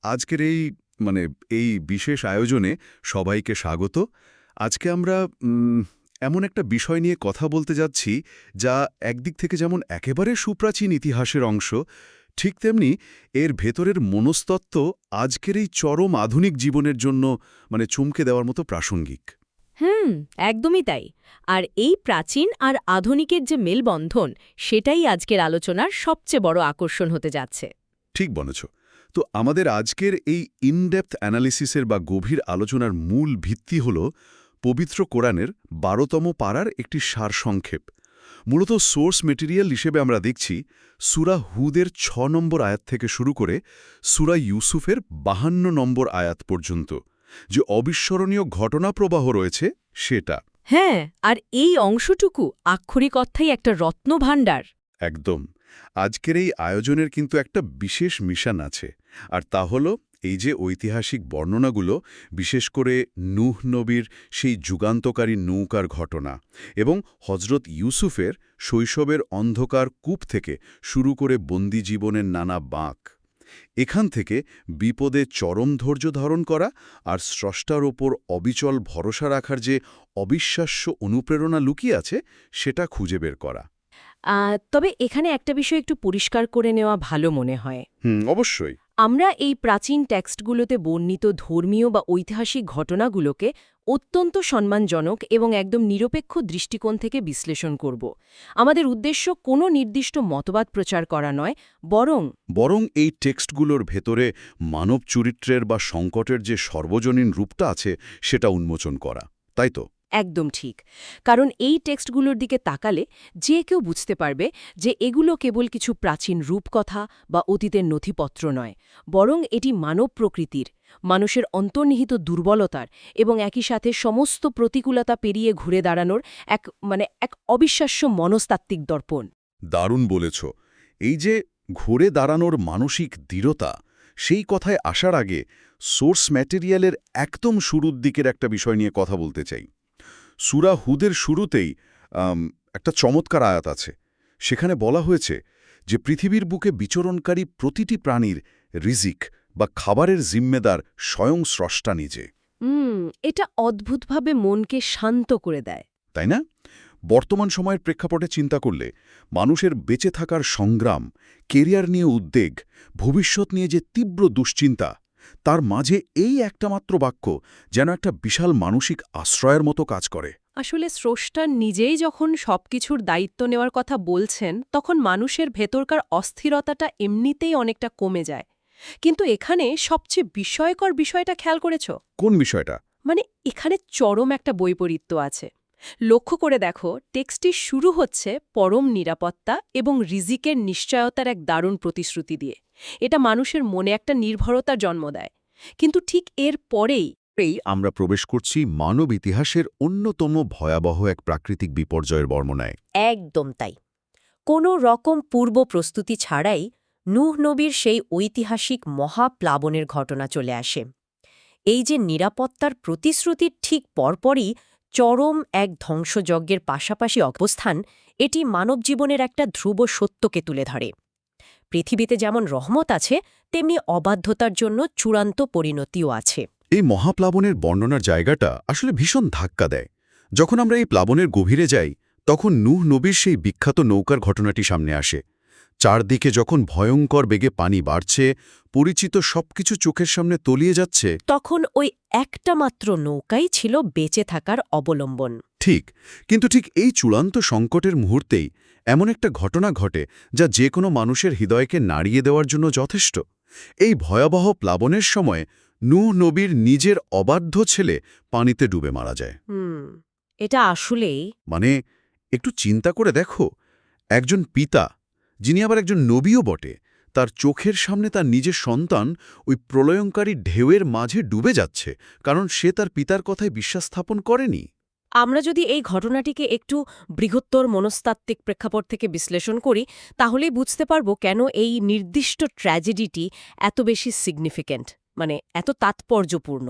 আজকের মানে এই বিশেষ আয়োজনে সবাইকে স্বাগত। আজকে আমরা এমন একটা বিষয় নিয়ে কথা বলতে যাচ্ছি যা একদিক থেকে যেমন একেবারে সুপ্রাচীন ইতিহাসের অংশ, ঠিক তেমনি এর ভেতরের মনস্তত্ত্ব আজকের এই চরম আধুনিক জীবনের জন্য মানে চমকে দেওয়ার মতো প্রাসঙ্গিক। হুম, একদমই তাই। আর এই প্রাচীন আর আধুনিকের যে মেলবন্ধন, সেটাই আজকের আলোচনার সবচেয়ে বড় আকর্ষণ হতে যাচ্ছে। ঠিক বলেছ। তো আমাদের আজকের এই ইনডেপথ অ্যানালিসিসের বা গভীর আলোচনার মূল ভিত্তি হল পবিত্র কোরআনের ১২তম পারার একটি সারসংক্ষেপ। মূলত সোর্স মেটেরিয়াল হিসেবে আমরা দেখছি সূরা হুদের ৬ নম্বর আয়াত থেকে শুরু করে সূরা ইউসুফের ৫২ নম্বর আয়াত পর্যন্ত যে অবিস্মরণীয় ঘটনা প্রবাহ রয়েছে সেটা। হ্যাঁ, আর এই অংশটুকু আক্ষরিক অর্থেই একটা রত্নভাণ্ডার। একদম। আজকের এই আয়োজনের কিন্তু একটা বিশেষ মিশন আছে, আর তা হল এই যে ঐতিহাসিক বর্ণনাগুলো, বিশেষ করে নূহ নবীর সেই যুগান্তকারী নৌকার ঘটনা এবং হজরত ইউসুফের শৈশবের অন্ধকার কূপ থেকে শুরু করে বন্দি জীবনের নানা বাঁক, এখান থেকে বিপদে চরম ধৈর্য ধারণ করা আর স্রষ্টার ওপর অবিচল ভরসা রাখার যে অবিশ্বাস্য অনুপ্রেরণা লুকিয়ে আছে সেটা খুঁজে বের করা। তবে এখানে একটা বিষয় একটু পরিষ্কার করে নেওয়া ভালো মনে হয়। অবশ্যই। আমরা এই প্রাচীন টেক্সটগুলোতে বর্ণিত ধর্মীয় বা ঐতিহাসিক ঘটনাগুলোকে অত্যন্ত সম্মানজনক এবং একদম নিরপেক্ষ দৃষ্টিকোণ থেকে বিশ্লেষণ করব। আমাদের উদ্দেশ্য কোনো নির্দিষ্ট মতবাদ প্রচার করা নয়, বরং এই টেক্সটগুলোর ভেতরে মানব চরিত্রের বা সংকটের যে সর্বজনীন রূপটা আছে সেটা উন্মোচন করা, তাই তো? একদম ঠিক। কারণ এই টেক্সটগুলোর দিকে তাকালে যে কেউ বুঝতে পারবে যে এগুলো কেবল কিছু প্রাচীন রূপকথা বা অতীতের নথিপত্র নয়, বরং এটি মানব প্রকৃতির, মানুষের অন্তর্নিহিত দুর্বলতার এবং একই সাথে সমস্ত প্রতিকূলতা পেরিয়ে ঘুরে দাঁড়ানোর এক অবিশ্বাস্য মনস্তাত্ত্বিক দর্পণ। দারুণ বলেছ। এই যে ঘুরে দাঁড়ানোর মানসিক দৃঢ়তা, সেই কথায় আসার আগে সোর্স ম্যাটেরিয়ালের একদম শুরুর দিকের একটা বিষয় নিয়ে কথা বলতে চাই। সূরা হুদের শুরুতেই একটা চমৎকার আয়াত আছে। সেখানে বলা হয়েছে যে পৃথিবীর বুকে বিচরণকারী প্রতিটি প্রাণীর রিজিক বা খাবারের জিম্মেদার স্বয়ং স্রষ্টা নিজে। এটা অদ্ভুতভাবে মনকে শান্ত করে দেয়, তাই না? বর্তমান সময়ের প্রেক্ষাপটে চিন্তা করলে মানুষের বেঁচে থাকার সংগ্রাম, কেরিয়ার নিয়ে উদ্বেগ, ভবিষ্যৎ নিয়ে যে তীব্র দুশ্চিন্তা, তার মাঝে এই একটা মাত্র বাক্য যেন একটা বিশাল মানসিক আশ্রয়ের মতো কাজ করে। আসলে স্রষ্টা নিজেই যখন সবকিছুর দায়িত্ব নেওয়ার কথা বলছেন, তখন মানুষের ভেতরকার অস্থিরতাটা এমনিতেই অনেকটা কমে যায়। কিন্তু এখানে সবচেয়ে বিস্ময়কর বিষয়টা খেয়াল করেছ? কোন বিষয়টা? এখানে চরম একটা বৈপরীত্য আছে। লক্ষ্য করে দেখো, টেক্সটটি শুরু হচ্ছে পরম নিরাপত্তা এবং রিজিকের নিশ্চয়তার এক দারুণ প্রতিশ্রুতি দিয়ে। এটা মানুষের মনে একটা নির্ভরতার জন্ম দেয়। কিন্তু ঠিক এর পরেই আমরা প্রবেশ করছি মানব ইতিহাসের অন্যতম ভয়াবহ এক প্রাকৃতিক বিপর্যয়ের বর্ণনায়। একদম তাই। কোনো রকম পূর্ব প্রস্তুতি ছাড়াই নূহ নবীর সেই ঐতিহাসিক মহাপ্লাবনের ঘটনা চলে আসে। এই যে নিরাপত্তার প্রতিশ্রুতির ঠিক পরপরই চরম এক ধ্বংসযজ্ঞের পাশাপাশি অবস্থান, এটি মানবজীবনের একটা ধ্রুব সত্যকে তুলে ধরে। পৃথিবীতে যেমন রহমত আছে, তেমনি অবাধ্যতার জন্য চূড়ান্ত পরিণতিও আছে। এই মহাপ্লাবনের বর্ণনার জায়গাটা আসলে ভীষণ ধাক্কা দেয়। যখন আমরা এই প্লাবনের গভীরে যাই, তখন নূহ নবীর সেই বিখ্যাত নৌকার ঘটনাটি সামনে আসে। চারদিকে যখন ভয়ঙ্কর বেগে পানি বাড়ছে, পরিচিত সবকিছু চোখের সামনে তলিয়ে যাচ্ছে, তখন ওই একটা মাত্র নৌকাই ছিল বেঁচে থাকার অবলম্বন। ঠিক। কিন্তু ঠিক এই চূড়ান্ত সংকটের মুহূর্তেই এমন একটা ঘটনা ঘটে যা যে কোনো মানুষের হৃদয়কে নাড়িয়ে দেওয়ার জন্য যথেষ্ট। এই ভয়াবহ প্লাবনের সময় নূহ নবীর নিজের অবাধ্য ছেলে পানিতে ডুবে মারা যায়। এটা আসলেই মানে একটু চিন্তা করে দেখো, একজন পিতা, যিনি আবার একজন নবীও বটে, তার চোখের সামনে তার নিজের সন্তান ওই প্রলয়ঙ্কারী ঢেউয়ের মাঝে ডুবে যাচ্ছে, কারণ সে তার পিতার কথায় বিশ্বাস স্থাপন করেনি। আমরা যদি এই ঘটনাটিকে একটু বৃহত্তর মনস্তাত্ত্বিক প্রেক্ষাপট থেকে বিশ্লেষণ করি, তাহলেই বুঝতে পারব কেন এই নির্দিষ্ট ট্র্যাজেডিটি এত বেশি সিগনিফিক্যান্ট, এত তাৎপর্যপূর্ণ।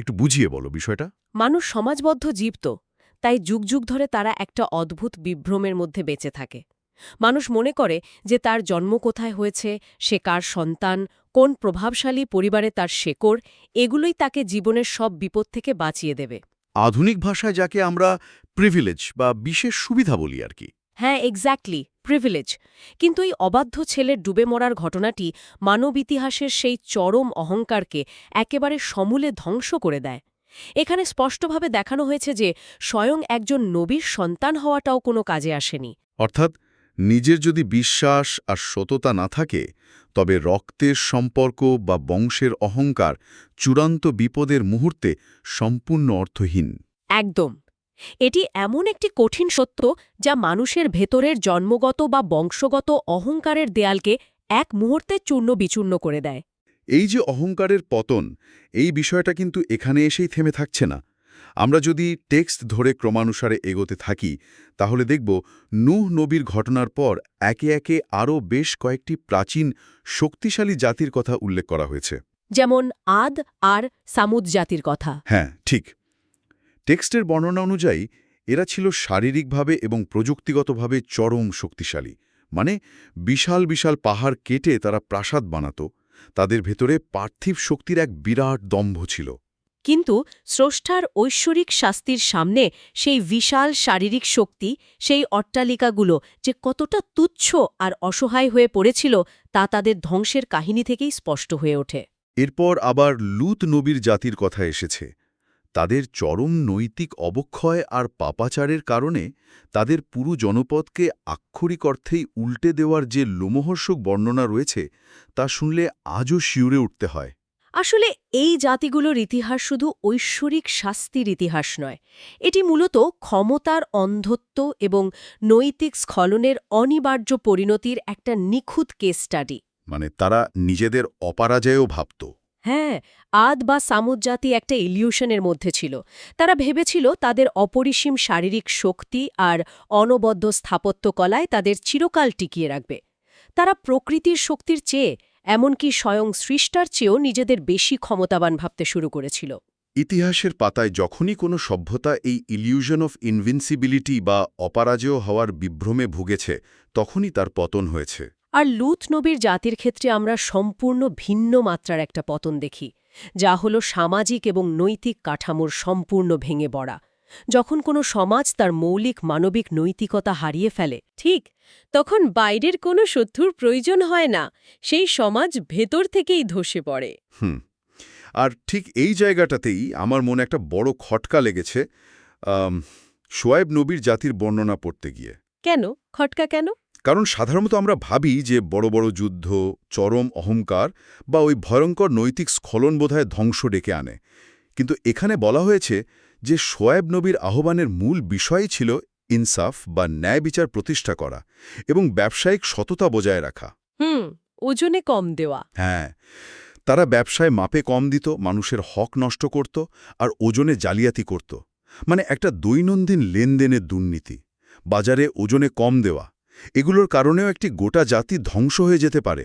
একটু বুঝিয়ে বলো বিষয়টা। মানুষ সমাজবদ্ধ জীব তো, তাই যুগ যুগ ধরে তারা একটা অদ্ভুত বিভ্রমের মধ্যে বেঁচে থাকে। মানুষ মনে করে যে তার জন্ম কোথায় হয়েছে, সে কার সন্তান, কোন প্রভাবশালী পরিবারে তার শেকড়, এগুলোই তাকে জীবনের সব বিপদ থেকে বাঁচিয়ে দেবে। আধুনিক ভাষায় যাকে আমরা প্রিভিলেজ বা বিশেষ সুবিধা বলি আর কি। হ্যাঁ, এক্স্যাক্টলি, প্রিভিলেজ। কিন্তু এই অবাধ্য ছেলের ডুবে মরার ঘটনাটি মানব ইতিহাসের সেই চরম অহংকারকে একেবারে সমূলে ধ্বংস করে দেয়। এখানে স্পষ্টভাবে দেখানো হয়েছে যে স্বয়ং একজন নবীর সন্তান হওয়াটাও কোনো কাজে আসেনি। অর্থাৎ নিজের যদি বিশ্বাস আর সততা না থাকে, তবে রক্তের সম্পর্ক বা বংশের অহংকার চূড়ান্ত বিপদের মুহূর্তে সম্পূর্ণ অর্থহীন। একদম। এটি এমন একটি কঠিন সত্য যা মানুষের ভেতরের জন্মগত বা বংশগত অহংকারের দেয়ালকে এক মুহূর্তে চূর্ণ বিচূর্ণ করে দেয়। এই যে অহংকারের পতন, এই বিষয়টা কিন্তু এখানে এসেই থেমে থাকছে না। আমরা যদি টেক্সট ধরে ক্রমানুসারে এগোতে থাকি, তাহলে দেখব নূহ নবীর ঘটনার পর একে একে আরও বেশ কয়েকটি প্রাচীন শক্তিশালী জাতির কথা উল্লেখ করা হয়েছে। যেমন আদ আর সামুদ জাতির কথা। হ্যাঁ, ঠিক। টেক্সটের বর্ণনা অনুযায়ী এরা ছিল শারীরিকভাবে এবং প্রযুক্তিগতভাবে চরম শক্তিশালী। মানে বিশাল বিশাল পাহাড় কেটে তারা প্রাসাদ বানাত। তাদের ভেতরে পার্থিব শক্তির এক বিরাট দম্ভ ছিল। কিন্তু স্রষ্টার ঐশ্বরিক শাস্তির সামনে সেই বিশাল শারীরিক শক্তি, সেই অট্টালিকাগুলো যে কতটা তুচ্ছ আর অসহায় হয়ে পড়েছিল তা তাদের ধ্বংসের কাহিনী থেকেই স্পষ্ট হয়ে ওঠে। এরপর আবার লূত নবীর জাতির কথা এসেছে। তাদের চরম নৈতিক অবক্ষয় আর পাপাচারের কারণে তাদের পুরো জনপদকে আক্ষরিক অর্থেই উল্টে দেওয়ার যে লোমহর্ষক বর্ণনা রয়েছে, তা শুনলে আজও শিউরে উঠতে হয়। আসলে এই জাতিগুলোর ইতিহাস শুধু ঐশ্বরিক শাস্তির ইতিহাস নয়, এটি মূলত ক্ষমতার অন্ধত্ব এবং নৈতিক স্খলনের অনিবার্য পরিণতির একটা নিখুঁত কেস স্টাডি। মানে তারা নিজেদের অপরাজেয় ভাবত। হ্যাঁ, আদ বা সামুদ জাতি একটা ইলিউশনের মধ্যে ছিল। তারা ভেবেছিল তাদের অপরিসীম শারীরিক শক্তি আর অনবদ্য স্থাপত্যকলায় তাদের চিরকাল টিকিয়ে রাখবে। তারা প্রকৃতির শক্তির চেয়ে, এমনকি স্বয়ং সৃষ্টার চেয়েও নিজেদের বেশি ক্ষমতাবান ভাবতে শুরু করেছিল। ইতিহাসের পাতায় যখনই কোনো সভ্যতা এই ইলিউশন অফ ইনভিনসিবিলিটি বা অপরাজেয় হওয়ার বিভ্রমে ভুগেছে, তখনই তার পতন হয়েছে। আর লূত নবীর জাতির ক্ষেত্রে আমরা সম্পূর্ণ ভিন্ন মাত্রার একটা পতন দেখি, যা হল সামাজিক এবং নৈতিক কাঠামোর সম্পূর্ণ ভেঙে পড়া। যখন কোনো সমাজ তার মৌলিক মানবিক নৈতিকতা হারিয়ে ফেলে, ঠিক তখন বাইরের কোনো শত্রুর প্রয়োজন হয় না, সেই সমাজ ভেতর থেকেই ধসে পড়ে। আর ঠিক এই জায়গাটাতেই আমার মনে একটা বড় খটকা লেগেছে শোয়েব নবীর জাতির বর্ণনা পড়তে গিয়ে। কেন খটকা কেন? কারণ সাধারণত আমরা ভাবি যে বড় বড় যুদ্ধ, চরম অহংকার বা ওই ভয়ঙ্কর নৈতিক স্খলন বোধহয় ধ্বংস ডেকে আনে। কিন্তু এখানে বলা হয়েছে যে শোয়েব নবীর আহ্বানের মূল বিষয়ই ছিল ইনসাফ বা ন্যায় বিচার প্রতিষ্ঠা করা এবং ব্যবসায়িক সততা বজায় রাখা। ওজনে কম দেওয়া। হ্যাঁ, তারা ব্যবসায় মাপে কম দিত, মানুষের হক নষ্ট করত আর ওজনে জালিয়াতি করত। মানে একটা দৈনন্দিন লেনদেনের দুর্নীতি, বাজারে ওজনে কম দেওয়া, এগুলোর কারণেও একটি গোটা জাতি ধ্বংস হয়ে যেতে পারে।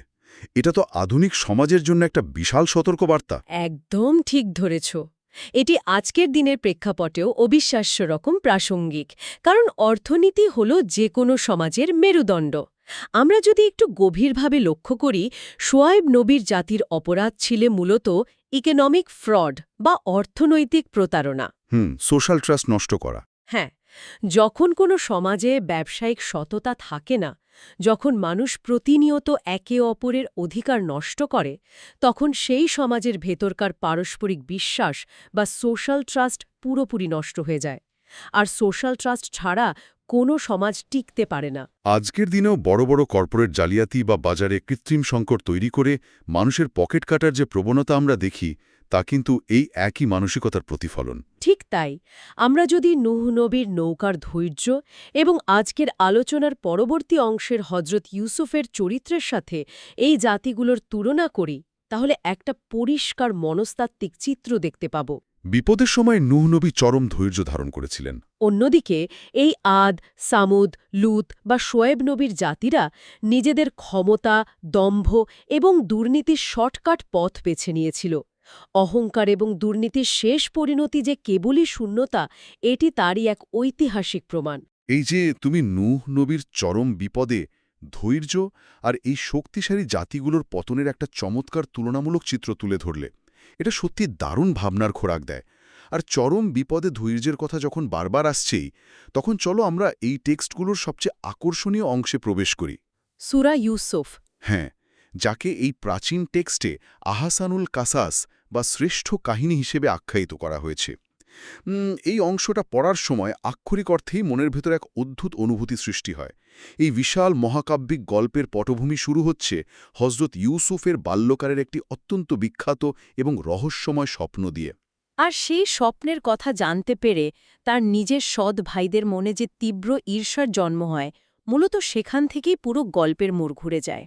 এটা তো আধুনিক সমাজের জন্য একটা বিশাল সতর্কবার্তা। একদম ঠিক ধরেছ। এটি আজকের দিনের প্রেক্ষাপটেও অবিশ্বাস্য রকম প্রাসঙ্গিক, কারণ অর্থনীতি হল যে কোনো সমাজের মেরুদণ্ড। আমরা যদি একটু গভীরভাবে লক্ষ্য করি, শোয়েব নবীর জাতির অপরাধ ছিল মূলত ইকোনমিক ফ্রড বা অর্থনৈতিক প্রতারণা। সোশ্যাল ট্রাস্ট নষ্ট করা। হ্যাঁ, যখন কোনো সমাজে ব্যবসায়িক সততা থাকে না, যখন মানুষ প্রতিনিয়ত একে অপরের অধিকার নষ্ট করে, তখন সেই সমাজের ভেতরকার পারস্পরিক বিশ্বাস বা সোশ্যাল ট্রাস্ট পুরোপুরি নষ্ট হয়ে যায়। আর সোশ্যাল ট্রাস্ট ছাড়া কোনো সমাজ টিকতে পারে না। আজকের দিনেও বড় বড় কর্পোরেট জালিয়াতি বা বাজারে কৃত্রিম সংকট তৈরি করে মানুষের পকেট কাটার যে প্রবণতা আমরা দেখি, তা কিন্তু এই একই মানসিকতার প্রতিফলন। ঠিক তাই, আমরা যদি নূহ নবীর নৌকার ধৈর্য এবং আজকের আলোচনার পরবর্তী অংশের হজরত ইউসুফের চরিত্রের সাথে এই জাতিগুলোর তুলনা করি, তাহলে একটা পরিষ্কার মনস্তাত্ত্বিক চিত্র দেখতে পাব। বিপদের সময় নূহ নবী চরম ধৈর্য ধারণ করেছিলেন। অন্যদিকে এই আদ, সামুদ, লূত বা শোয়েব নবীর জাতিরা নিজেদের ক্ষমতা, দম্ভ এবং দুর্নীতির শর্টকাট পথ বেছে নিয়েছিল। অহংকার এবং দুর্নীতির শেষ পরিণতি যে কেবলই শূন্যতা, এটি তারই এক ঐতিহাসিক প্রমাণ। এই যে তুমি নূহ নবীর চরম বিপদে ধৈর্য আর এই শক্তিশালী জাতিগুলোর পতনের একটা চমৎকার তুলনামূলক চিত্র তুলে ধরলে এটা সত্যি দারুণ ভাবনার খোরাক দেয়। আর চরম বিপদে ধৈর্যের কথা যখন বারবার আসছেই, তখন চলো আমরা এই টেক্সটগুলোর সবচেয়ে আকর্ষণীয় অংশে প্রবেশ করি। সূরা ইউসুফ। হ্যাঁ, যাকে এই প্রাচীন টেক্সটে আহসানুল কাসাস বা শ্রেষ্ঠ কাহিনী হিসেবে আখ্যায়িত করা হয়েছে। এই অংশটা পড়ার সময় আক্ষরিক অর্থেই মনের ভেতর এক অদ্ভুত অনুভূতি সৃষ্টি হয়। এই বিশাল মহাকাব্যিক গল্পের পটভূমি শুরু হচ্ছে হজরত ইউসুফের বাল্যকালের একটি অত্যন্ত বিখ্যাত এবং রহস্যময় স্বপ্ন দিয়ে। আর সেই স্বপ্নের কথা জানতে পেরে তার নিজের সৎ ভাইদের মনে যে তীব্র ঈর্ষার জন্ম হয়, মূলত সেখান থেকেই পুরো গল্পের মোড় ঘুরে যায়।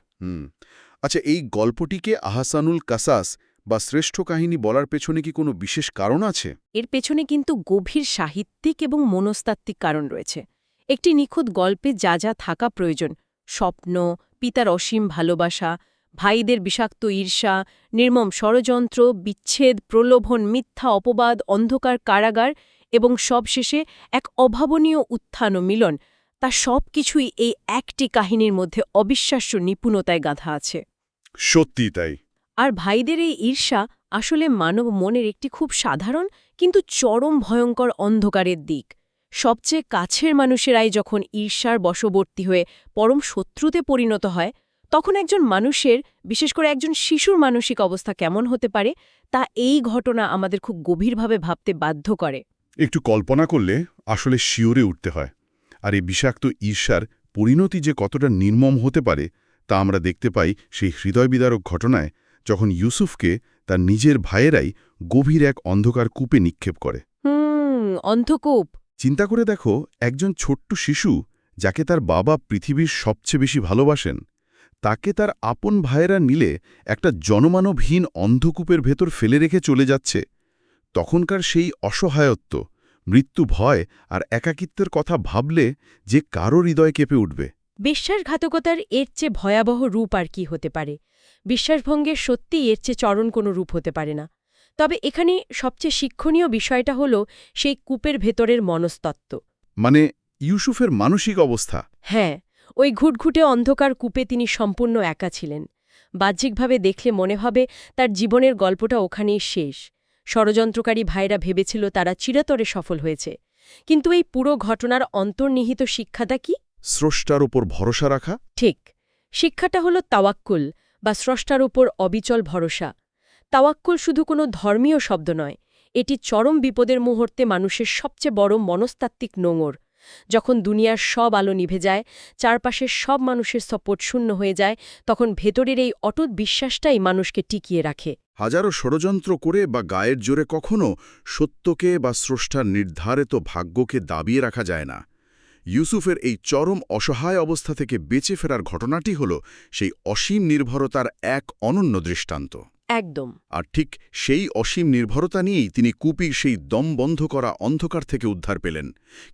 আচ্ছা, এই গল্পটিকে আহসানুল কাসাস বা শ্রেষ্ঠ কাহিনী বলার পেছনে কি কোনো বিশেষ কারণ আছে? এর পেছনে কিন্তু গভীর সাহিত্যিক এবং মনস্তাত্ত্বিক কারণ রয়েছে। একটি নিখুঁত গল্পে যা যা থাকা প্রয়োজন, স্বপ্ন, পিতার অসীম ভালোবাসা, ভাইদের বিষাক্ত ঈর্ষা, নির্মম ষড়যন্ত্র, বিচ্ছেদ, প্রলোভন, মিথ্যা অপবাদ, অন্ধকার কারাগার এবং সবশেষে এক অভাবনীয় উত্থান ও মিলন, তা সব কিছুই এই একটি কাহিনীর মধ্যে অবিশ্বাস্য নিপুণতায় গাঁথা আছে। সত্যি তাই। আর ভাইদের এই ঈর্ষা আসলে মানব মনের একটি খুব সাধারণ কিন্তু চরম ভয়ঙ্কর অন্ধকারের দিক। সবচেয়ে কাছের মানুষেরাই যখন ঈর্ষার বশবর্তী হয়ে পরম শত্রুতে পরিণত হয়, তখন একজন মানুষের, বিশেষ করে একজন শিশুর মানসিক অবস্থা কেমন হতে পারে, তা এই ঘটনা আমাদের খুব গভীরভাবে ভাবতে বাধ্য করে। একটু কল্পনা করলে আসলে শিওরে উঠতে হয়। আর এই বিষাক্ত ঈর্ষার পরিণতি যে কতটা নির্মম হতে পারে তা আমরা দেখতে পাই সেই হৃদয়বিদারক ঘটনায়, যখন ইউসুফকে তার নিজের ভাইয়েরাই গভীর এক অন্ধকার কূপে নিক্ষেপ করে। অন্ধকূপ। চিন্তা করে দেখো, একজন ছোট্ট শিশু যাকে তার বাবা পৃথিবীর সবচেয়ে বেশি ভালোবাসেন, তাকে তার আপন ভাইয়েরা মিলে একটা জনমানবহীন অন্ধকূপের ভেতর ফেলে রেখে চলে যাচ্ছে। তখনকার সেই অসহায়ত্ব, মৃত্যু ভয় আর একাকিত্বের কথা ভাবলে যে কারো হৃদয় কেঁপে উঠবে। বিশ্বাসঘাতকতার এর চেয়ে ভয়াবহ রূপ আর কি হতে পারে? বিশ্বাসভঙ্গের সত্যিই এর চেয়ে চরম কোনো রূপ হতে পারে না। তবে এখানে সবচেয়ে শিক্ষণীয় বিষয়টা হল সেই কূপের ভেতরের মনস্তত্ত্ব। মানে ইউসুফের মানসিক অবস্থা। হ্যাঁ, ওই ঘুটঘুটে অন্ধকার কূপে তিনি সম্পূর্ণ একা ছিলেন। বাহ্যিকভাবে দেখলে মনে হবে তার জীবনের গল্পটা ওখানেই শেষ। ষড়যন্ত্রকারী ভাইরা ভেবেছিল তারা চিরতরে সফল হয়েছে। কিন্তু এই পুরো ঘটনার অন্তর্নিহিত শিক্ষাটা কি? স্রষ্টার ওপর ভরসা রাখা। ঠিক। শিক্ষাটা হল তাওয়াক্কুল বা স্রষ্টার উপর অবিচল ভরসা। তাওয়াক্কুল শুধু কোনো ধর্মীয় শব্দ নয়, এটি চরম বিপদের মুহূর্তে মানুষের সবচেয়ে বড় মনস্তাত্ত্বিক নোঙর। যখন দুনিয়ার সব আলো নিভে যায়, চারপাশের সব মানুষের সাপোর্ট শূন্য হয়ে যায়, তখন ভেতরের এই অটুট বিশ্বাসটাই মানুষকে টিকিয়ে রাখে। হাজারো ষড়যন্ত্র করে বা গায়ের জোরে কখনো সত্যকে বা স্রষ্টার নির্ধারিত ভাগ্যকে দাবিয়ে রাখা যায় না। ইউসুফের এই চরম অসহায় অবস্থা থেকে বেঁচে ফেরার ঘটনাটি হল সেই অসীম নির্ভরতার এক অনন্য দৃষ্টান্ত। একদম। আর ঠিক সেই অসীম নির্ভরতা নিয়েই তিনি কূপের সেই দম বন্ধ করা অন্ধকার থেকে উদ্ধার পেলেন।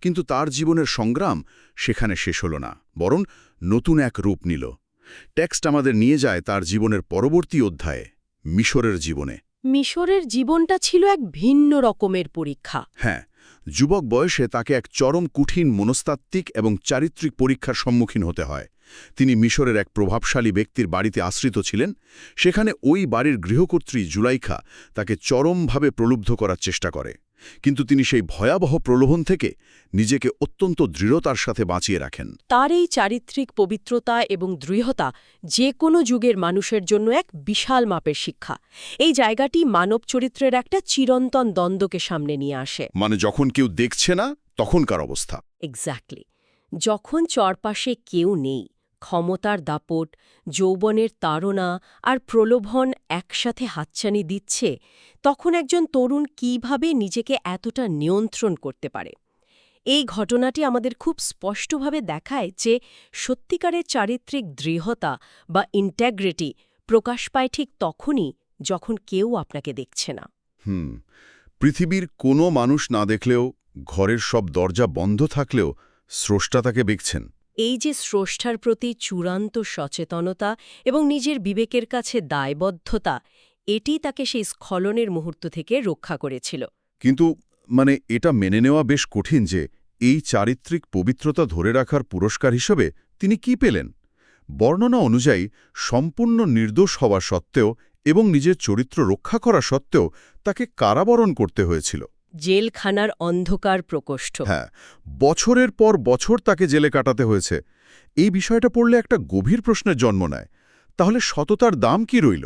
কিন্তু তার জীবনের সংগ্রাম সেখানে শেষ হল না, বরং নতুন এক রূপ নিল। টেক্সট আমাদের নিয়ে যায় তার জীবনের পরবর্তী অধ্যায়ে, মিশরের জীবনে। মিশরের জীবনটা ছিল এক ভিন্ন রকমের পরীক্ষা। হ্যাঁ, যুবক বয়সে তাকে এক চরম কঠিন মনস্তাত্ত্বিক এবং চারিত্রিক পরীক্ষার সম্মুখীন হতে হয়। তিনি মিশরের এক প্রভাবশালী ব্যক্তির বাড়িতে আশ্রিত ছিলেন। সেখানে ওই বাড়ির গৃহকর্ত্রী জুলাইখা তাকে চরমভাবে প্রলুব্ধ করার চেষ্টা করে। কিন্তু তিনি সেই ভয়াবহ প্রলোভন থেকে নিজেকে অত্যন্ত দৃঢ়তার সাথে বাঁচিয়ে রাখেন। তার এই চারিত্রিক পবিত্রতা এবং দৃঢ়তা যে কোনো যুগের মানুষের জন্য এক বিশাল মাপের শিক্ষা। এই জায়গাটি মানব চরিত্রের একটা চিরন্তন দ্বন্দ্বকে সামনে নিয়ে আসে। মানে যখন কেউ দেখছে না তখনকার অবস্থা। এক্স্যাক্টলি। যখন চারপাশে কেউ নেই, ক্ষমতার দাপট, যৌবনের তাড়না আর প্রলোভন একসাথে হাতছানি দিচ্ছে, তখন একজন তরুণ কিভাবে নিজেকে এতটা নিয়ন্ত্রণ করতে পারে? এই ঘটনাটি আমাদের খুব স্পষ্টভাবে দেখায় যে সত্যিকারের চারিত্রিক দৃঢ়তা বা ইন্টিগ্রিটি প্রকাশ পায় ঠিক তখনই যখন কেউ আপনাকে দেখছে না। পৃথিবীর কোনো মানুষ না দেখলেও, ঘরের সব দরজা বন্ধ থাকলেও স্রষ্টা তাকে দেখছেন। এই যে স্রষ্টার প্রতি চূড়ান্ত সচেতনতা এবং নিজের বিবেকের কাছে দায়বদ্ধতা, এটি তাকে সেই স্খলনের মুহূর্ত থেকে রক্ষা করেছিল। কিন্তু এটা মেনে নেওয়া বেশ কঠিন যে এই চারিত্রিক পবিত্রতা ধরে রাখার পুরস্কার হিসেবে তিনি কি পেলেন? বর্ণনা অনুযায়ী সম্পূর্ণ নির্দোষ হওয়া সত্ত্বেও এবং নিজের চরিত্র রক্ষা করা সত্ত্বেও তাকে কারাবরণ করতে হয়েছিল। জেলখানার অন্ধকার প্রকোষ্ঠ। হ্যাঁ, বছরের পর বছর তাকে জেলে কাটাতে হয়েছে। এই বিষয়টা পড়লে একটা গভীর প্রশ্নের জন্ম নেয়। তাহলে সততার দাম কি রইল?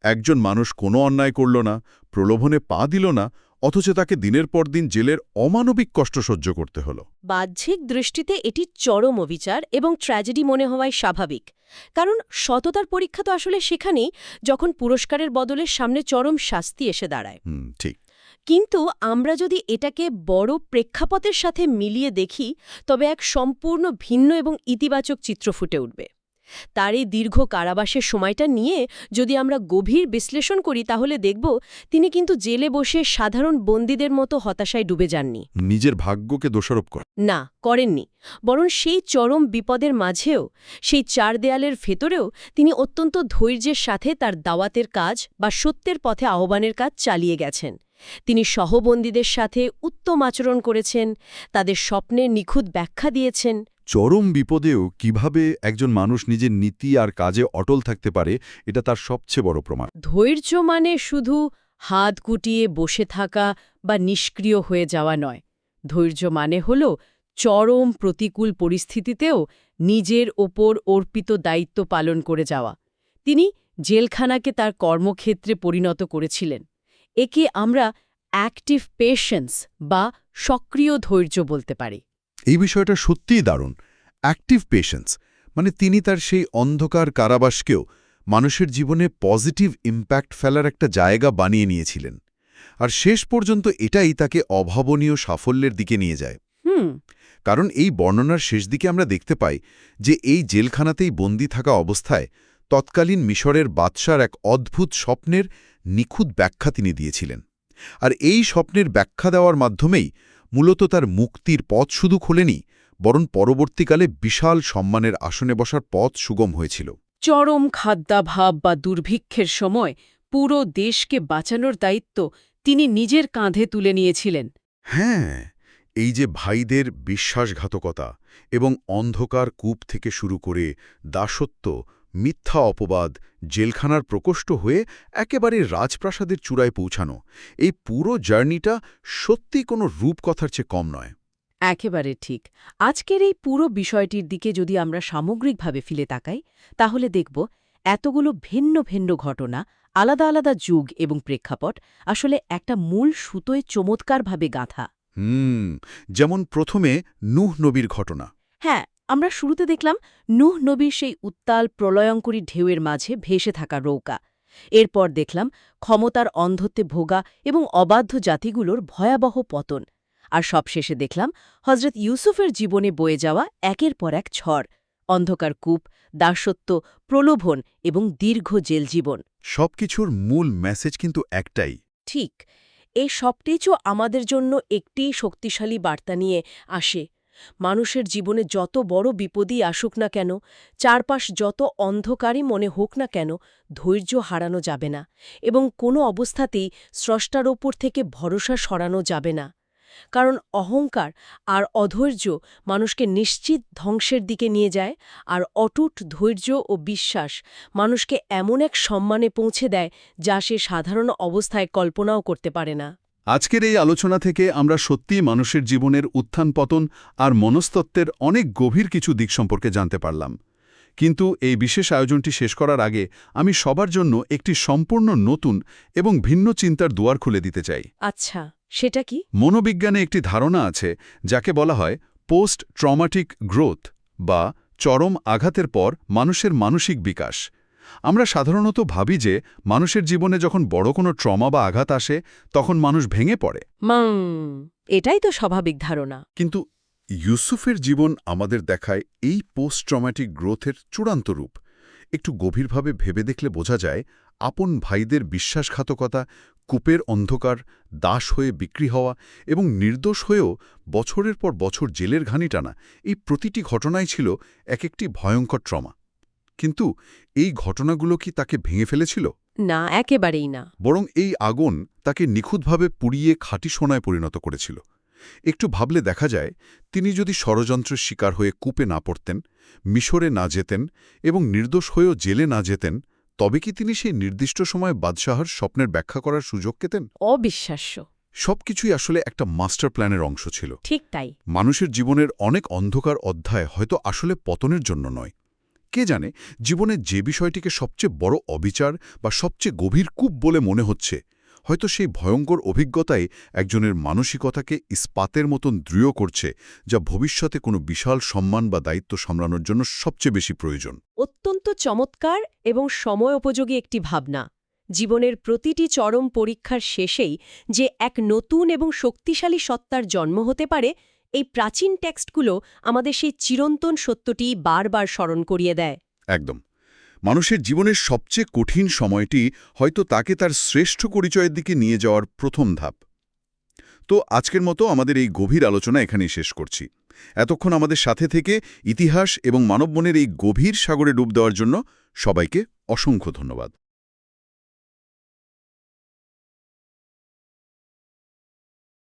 একজন মানুষ কোনো অন্যায় করল না, প্রলোভনে পা দিল না, অথচ তাকে দিনের পর দিন জেলের অমানবিক কষ্ট সহ্য করতে হলো। বাহ্যিক দৃষ্টিতে এটি চরম অবিচার এবং ট্র্যাজেডি মনে হওয়াই স্বাভাবিক, কারণ সততার পরীক্ষা তো আসলে সেখানেই যখন পুরস্কারের বদলে সামনে চরম শাস্তি এসে দাঁড়ায়। ঠিক। কিন্তু আমরা যদি এটাকে বড় প্রেক্ষাপটের সাথে মিলিয়ে দেখি, তবে এক সম্পূর্ণ ভিন্ন এবং ইতিবাচক চিত্র ফুটে উঠবে। তার এই দীর্ঘ কারাবাসের সময়টা নিয়ে যদি আমরা গভীর বিশ্লেষণ করি, তাহলে দেখব তিনি কিন্তু জেলে বসে সাধারণ বন্দীদের মতো হতাশায় ডুবে যাননি। নিজের ভাগ্যকে দোষারোপ করে না, করেননি। বরং সেই চরম বিপদের মাঝেও, সেই চার দেয়ালের ভেতরেও তিনি অত্যন্ত ধৈর্যের সাথে তার দাওয়াতের কাজ বা সত্যের পথে আহ্বানের কাজ চালিয়ে গেছেন। তিনি সহবন্দীদের সাথে উত্তম আচরণ করেছেন, তাদের স্বপ্নের নিখুঁত ব্যাখ্যা দিয়েছেন। চরম বিপদেও কিভাবে একজন মানুষ নিজের নীতি আর কাজে অটল থাকতে পারে, এটা তার সবচেয়ে বড় প্রমাণ। ধৈর্য মানে শুধু হাত গুটিয়ে বসে থাকা বা নিষ্ক্রিয় হয়ে যাওয়া নয়। ধৈর্য মানে হল চরম প্রতিকূল পরিস্থিতিতেও নিজের ওপর অর্পিত দায়িত্ব পালন করে যাওয়া। তিনি জেলখানাকে তার কর্মক্ষেত্রে পরিণত করেছিলেন। একে আমরা অ্যাক্টিভ পেশেন্স বা সক্রিয় ধৈর্য বলতে পারি। এই বিষয়টা সত্যিই দারুণ। অ্যাক্টিভ পেশেন্স মানে তিনি তার সেই অন্ধকার কারাবাসকেও মানুষের জীবনে পজিটিভ ইম্প্যাক্ট ফেলার একটা জায়গা বানিয়ে নিয়েছিলেন। আর শেষ পর্যন্ত এটাই তাকে অভাবনীয় সাফল্যের দিকে নিয়ে যায়। কারণ এই বর্ণনার শেষ দিকে আমরা দেখতে পাই যে এই জেলখানাতেই বন্দী থাকা অবস্থায় তৎকালীন মিশরের বাদশার এক অদ্ভুত স্বপ্নের নিখুঁত ব্যাখ্যা তিনি দিয়েছিলেন। আর এই স্বপ্নের ব্যাখ্যা দেওয়ার মাধ্যমেই মূলত তার মুক্তির পথ শুধু খোলেনি, বরং পরবর্তীকালে বিশাল সম্মানের আসনে বসার পথ সুগম হয়েছিল। চরম খাদ্যাভাব বা দুর্ভিক্ষের সময় পুরো দেশকে বাঁচানোর দায়িত্ব তিনি নিজের কাঁধে তুলে নিয়েছিলেন। হ্যাঁ, এই যে ভাইদের বিশ্বাসঘাতকতা এবং অন্ধকার কূপ থেকে শুরু করে দাসত্ব, মিথ্যা অপবাদ, জেলখানার প্রকোষ্ঠ হয়ে একেবারে রাজপ্রাসাদের চূড়ায় পৌঁছানো, এই পুরো জার্নিটা সত্যি কোনো রূপকথার চেয়ে কম নয়। একেবারে ঠিক। আজকের এই পুরো বিষয়টির দিকে যদি আমরা সামগ্রিকভাবে ফিরে তাকাই, তাহলে দেখব এতগুলো ভিন্ন ভিন্ন ঘটনা, আলাদা আলাদা যুগ এবং প্রেক্ষাপট আসলে একটা মূল সুতোয় চমৎকারভাবে গাঁথা। যেমন প্রথমে নূহ নবীর ঘটনা। হ্যাঁ, আমরা শুরুতে দেখলাম নূহ নবীর সেই উত্তাল প্রলয়ঙ্করী ঢেউয়ের মাঝে ভেসে থাকা নৌকা। এরপর দেখলাম ক্ষমতার অন্ধত্বে ভোগা এবং অবাধ্য জাতিগুলোর ভয়াবহ পতন। আর সবশেষে দেখলাম হজরত ইউসুফের জীবনে বয়ে যাওয়া একের পর এক ঝড়, অন্ধকার কূপ, দাসত্ব, প্রলোভন এবং দীর্ঘ জেল জীবন। সবকিছুর মূল মেসেজ কিন্তু একটাই। ঠিক, এই সবটিও আমাদের জন্য একটি শক্তিশালী বার্তা নিয়ে আসে। মানুষের জীবনে যত বড় বিপদই আসুক না কেন, চারপাশ যত অন্ধকারই মনে হোক না কেন, ধৈর্য হারানো যাবে না এবং কোনো অবস্থাতেই স্রষ্টার ওপর থেকে ভরসা সরানো যাবে না। কারণ অহংকার আর অধৈর্য মানুষকে নিশ্চিত ধ্বংসের দিকে নিয়ে যায়, আর অটুট ধৈর্য ও বিশ্বাস মানুষকে এমন এক সম্মানে পৌঁছে দেয় যা সে সাধারণ অবস্থায় কল্পনাও করতে পারে না। আজকের এই আলোচনা থেকে আমরা সত্যিই মানুষের জীবনের উত্থান পতন আর মনস্তত্ত্বের অনেক গভীর কিছু দিক সম্পর্কে জানতে পারলাম। কিন্তু এই বিশেষ আয়োজনটি শেষ করার আগে আমি সবার জন্য একটি সম্পূর্ণ নতুন এবং ভিন্ন চিন্তার দুয়ার খুলে দিতে চাই। আচ্ছা, সেটা কি? মনোবিজ্ঞানে একটি ধারণা আছে যাকে বলা হয় পোস্ট ট্রমাটিক গ্রোথ বা চরম আঘাতের পর মানুষের মানসিক বিকাশ। আমরা সাধারণত ভাবি যে মানুষের জীবনে যখন বড় কোনো ট্রমা বা আঘাত আসে তখন মানুষ ভেঙে পড়ে। এটাই তো স্বাভাবিক ধারণা। কিন্তু ইউসুফের জীবন আমাদের দেখায় এই পোস্ট ট্রমাটিক গ্রোথের চূড়ান্ত রূপ। একটু গভীরভাবে ভেবে দেখলে বোঝা যায় আপন ভাইদের বিশ্বাসঘাতকতা, কূপের অন্ধকার, দাস হয়ে বিক্রি হওয়া এবং নির্দোষ হয়েও বছরের পর বছর জেলের ঘানি টানা, এই প্রতিটি ঘটনাই ছিল এক একটি ভয়ঙ্কর ট্রমা। কিন্তু এই ঘটনাগুলো কি তাকে ভেঙে ফেলেছিল? না, একেবারেই না। বরং এই আগুন তাকে নিখুঁতভাবে পুড়িয়ে খাঁটি সোনায় পরিণত করেছিল। একটু ভাবলে দেখা যায় তিনি যদি ষড়যন্ত্রের শিকার হয়ে কূপে না পড়তেন, মিশরে না যেতেন এবং নির্দোষ হয়েও জেলে না যেতেন, তবে কি তিনি সেই নির্দিষ্ট সময়ে বাদশাহর স্বপ্নের ব্যাখ্যা করার সুযোগ পেতেন? অবিশ্বাস্য। সবকিছুই আসলে একটা মাস্টার প্ল্যানের অংশ ছিল। ঠিক তাই। মানুষের জীবনের অনেক অন্ধকার অধ্যায় হয়তো আসলে পতনের জন্য নয়। কে জানে, জীবনের যে বিষয়টিকে সবচেয়ে বড় অবিচার বা সবচেয়ে গভীর কূপ বলে মনে হচ্ছে, হয়তো সেই ভয়ঙ্কর অভিজ্ঞতাই একজনের মানসিকতাকে ইস্পাতের মতন দৃঢ় করছে, যা ভবিষ্যতে কোনো বিশাল সম্মান বা দায়িত্ব সামলানোর জন্য সবচেয়ে বেশি প্রয়োজন। অত্যন্ত চমৎকার এবং সময়োপযোগী একটি ভাবনা। জীবনের প্রতিটি চরম পরীক্ষার শেষেই যে এক নতুন এবং শক্তিশালী সত্তার জন্ম হতে পারে, এই প্রাচীন টেক্সটগুলো আমাদের সেই চিরন্তন সত্যটি বারবার স্মরণ করিয়ে দেয়। একদম। মানুষের জীবনের সবচেয়ে কঠিন সময়টি হয়তো তাকে তার শ্রেষ্ঠ পরিচয়ের দিকে নিয়ে যাওয়ার প্রথম ধাপ। তো আজকের মতো আমাদের এই গভীর আলোচনা এখানেই শেষ করছি। এতক্ষণ আমাদের সাথে থেকে ইতিহাস এবং মানবমনের এই গভীর সাগরে ডুব দেওয়ার জন্য সবাইকে অসংখ্য ধন্যবাদ।